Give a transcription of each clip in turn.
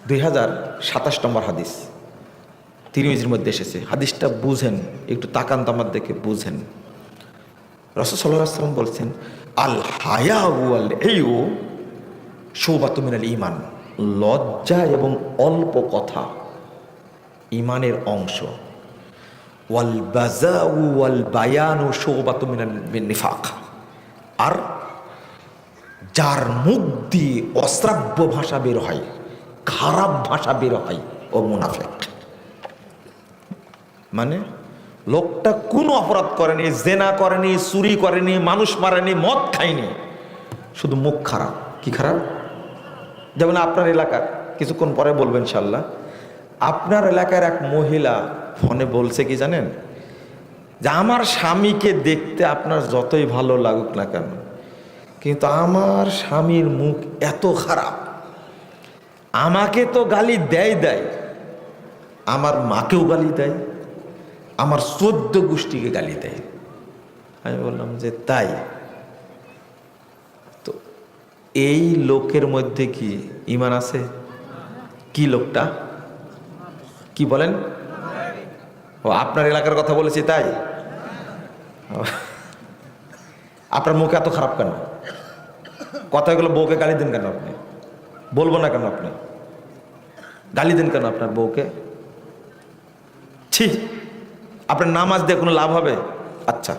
2027 নম্বর হাদিস তিরমিজির মধ্যে এসেছে। হাদিসটা বুঝেন, একটু তাকান তো আমার দেখে বুঝেন। রাসূল সাল্লাল্লাহু আলাইহি ওয়াসাল্লাম বলছেন, আল হায়া ওয়াল ইউ শুবাতুম মিনাল ঈমান। লজ্জা এবং অল্প কথা ঈমানের অংশ। ওয়াল বাযাউ ওয়াল বায়ানু শুবাতুম মিনাল নিফাক। আর যার মুখ দিয়ে অশ্রাব্য ভাষা বের হয়, খারাপ ভাষা বের হয়, ও মুনাফিক। মানে লোকটা কোনো অপরাধ করেনি, জেনা করেনি, চুরি করেনি, মানুষ মারেনি, মদ খায়নি, শুধু মুখ খারাপ। কি খারাপ? যেমন আপনার এলাকার, কিছুক্ষণ পরে বলবেন ইনশাল্লাহ, আপনার এলাকার এক মহিলা ফোনে বলছে কি জানেন, যে আমার স্বামীকে দেখতে আপনার যতই ভালো লাগুক না কেন, কিন্তু আমার স্বামীর মুখ এত খারাপ, আমাকে তো গালি দেয়, আমার মাকেও গালি দেয়, আমার 14 গোষ্ঠীকে গালি দেয়। আমি বললাম যে তাই তো এই লোকের মধ্যে কি ঈমান আছে? কি লোকটা? কি বলেন? ও আপনার এলাকার কথা বলেছি তাই? আপনার মুখ এত খারাপ কেন? কথাগুলো বউকে গালি দেন কেন আপনি? বলবো না কেন আপনি? গালি দেন কেন আপনার বউকে? ছি, আপনার নামাজ দিয়ে কোনো লাভ হবে? আচ্ছা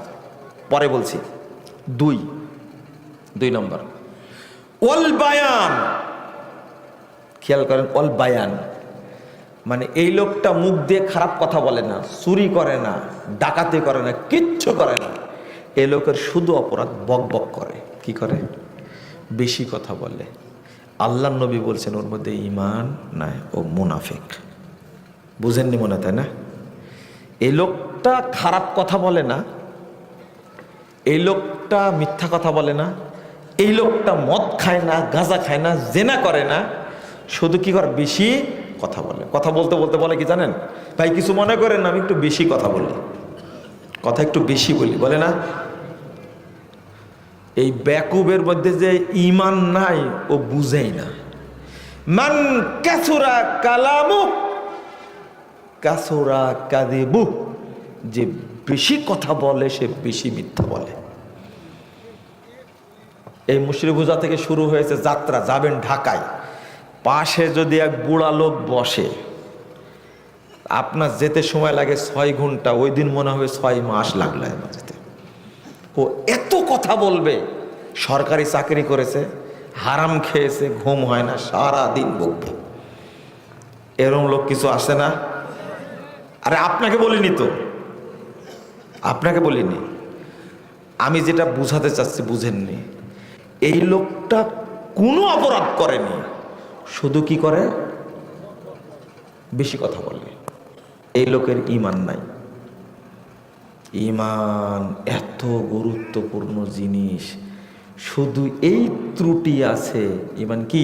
পরে বলছি। দুই নম্বর ওয়াল বায়ান। খেয়াল করেন, ওয়াল বায়ান মানে এই লোকটা মুখ দিয়ে খারাপ কথা বলে না, চুরি করে না, ডাকাতি করে না, কিচ্ছু করে না। এই লোকের শুধু অপরাধ বক বক করে। কি করে? বেশি কথা বলে। আল্লাহর নবী বলছেন ওর মধ্যে ঈমান নাই, ও মুনাফিক। বুঝেননি মনে, তাই না? এই লোকটা খারাপ কথা বলে না, এই লোকটা মিথ্যা কথা বলে না, এই লোকটা মদ খায় না, গাঁজা খায় না, জেনা করে না, শুধু কি করে? বেশি কথা বলে। কথা বলতে বলতে বলে কি জানেন ভাই, কিছু মনে করেন না, আমি একটু বেশি কথা বলি, কথা একটু বেশি বলি, বলে না? এই বেকুবের মধ্যে যে ঈমান নাই ও বুঝেই না। মান কাসুরা কালামু কাসুরা কাযিবু। যে বেশি কথা বলে সে বেশি মিথ্যা বলে। এই মুশরিফুজা থেকে শুরু হয়েছে যাত্রা, যাবেন ঢাকায়, পাশে যদি এক বুড়া লোক বসে, আপনার যেতে সময় লাগে 6 ঘন্টা, ওই দিন মনে হবে 6 মাস লাগলো আমার যেতে। ও এত কথা বলবে, সরকারি চাকরি করেছে, হারাম খেয়েছে, ঘুম হয় না, সারা দিন বকবে। এরকম লোক কিছু আসে না? আরে আপনাকে বলিনি তো, আপনাকে বলিনি, আমি যেটা বুঝাতে চাচ্ছি বুঝেননি। এই লোকটা কোনো অপরাধ করেনি, শুধু কি করে? বেশি কথা বলে। এই লোকের ঈমান নাই। ঈমান এত গুরুত্বপূর্ণ জিনিস, শুধু এই ত্রুটি আছে, ঈমান কি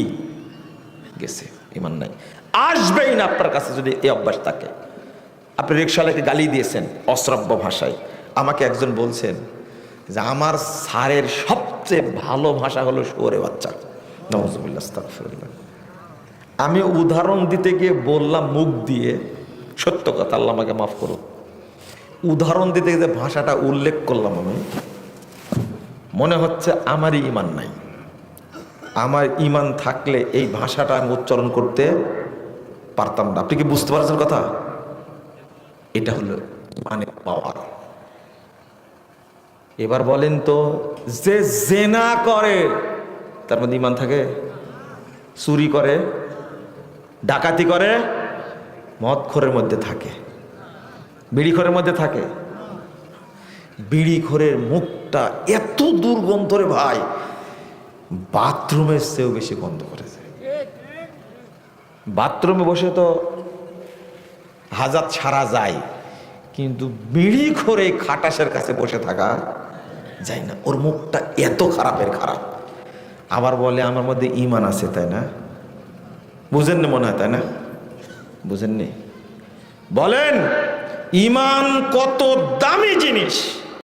গেছে? ঈমান নাই, আসবেই না আপনার কাছে যদি এই অভ্যাস থাকে। আপনি রিকশাওয়ালাকে গালি দিয়েছেন অশ্রাব্য ভাষায়। আমাকে একজন বলছেন যে আমার স্যারের সবচেয়ে ভালো ভাষা হলো শুয়োরে বাচ্চা। নাউযুবিল্লাহ, আস্তাগফিরুল্লাহ। আমি উদাহরণ দিতে গিয়ে বললাম মুখ দিয়ে, সত্য কথা, আল্লাহ আমাকে মাফ করুন, উদাহরণ দিতে গিয়ে ভাষাটা উল্লেখ করলাম, আমি মনে হচ্ছে আমারই ঈমান নাই। আমার ঈমান থাকলে এই ভাষাটা আমি উচ্চারণ করতে পারতাম না। আপনি কি বুঝতে পারছেন কথা? এটা হলো ঈমানের পাওয়ার। এবার বলেন তো, যে জেনা করে তার মধ্যে ঈমান থাকে? চুরি করে, ডাকাতি করে, মদখোরের মধ্যে থাকে, বিড়িখোরের মধ্যে থাকে। বিড়িখোরের মুখটা এত দুর্গন্ধ রে ভাই, বাথরুমের চেয়েও বেশি গন্ধ করেছে। বাথরুমে বসে তো হাজাত ছাড়া যায়, কিন্তু বিড়িখোরে খাটাসের কাছে বসে থাকা যায় না। ওর মুখটা এত খারাপের খারাপ। আবার বলে আমার মধ্যে ঈমান আছে, তাই না? বুঝেননি মনে হয়, তাই না? বুঝেননি? বলেন ঈমান কত দামি জিনিস।